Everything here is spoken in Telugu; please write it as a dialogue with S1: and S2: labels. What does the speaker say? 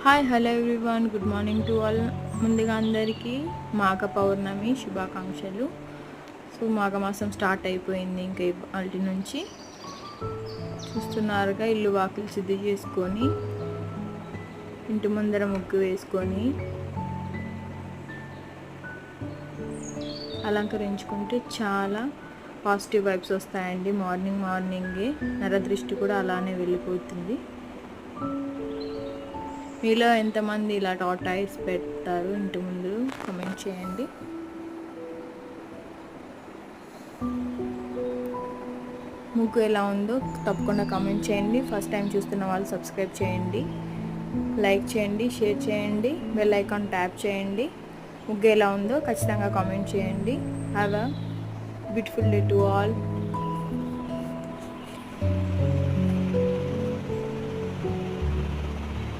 S1: Hi hello everyone, good morning to all. ముందుగా అందరికీ మాఘ పౌర్ణమి శుభాకాంక్షలు. సో మాఘమాసం స్టార్ట్ అయిపోయింది ఇంకా ఇవాల్టి నుంచి. చూస్తున్నారుగా, ఇల్లు వాకిలి శుద్ధి చేసుకొని ఇంటి ముందర ముగ్గు వేసుకొని అలంకరించుకుంటే చాలా పాజిటివ్ వైబ్స్ వస్తాయండి. మార్నింగే నరదృష్టి కూడా అలానే వెళ్ళిపోతుంది. మీలో ఎంతమంది ఇలా టాటాయిస్ పెడతారు ఇంటి ముందు? కామెంట్ చేయండి. ముగ్గు ఎలా ఉందో తప్పకుండా కామెంట్ చేయండి. ఫస్ట్ టైం చూస్తున్న వాళ్ళు సబ్స్క్రైబ్ చేయండి, లైక్ చేయండి, షేర్ చేయండి, బెల్ ఐకాన్ ట్యాప్ చేయండి. ముగ్గు ఎలా ఉందో ఖచ్చితంగా కామెంట్ చేయండి. Have a beautiful day to all.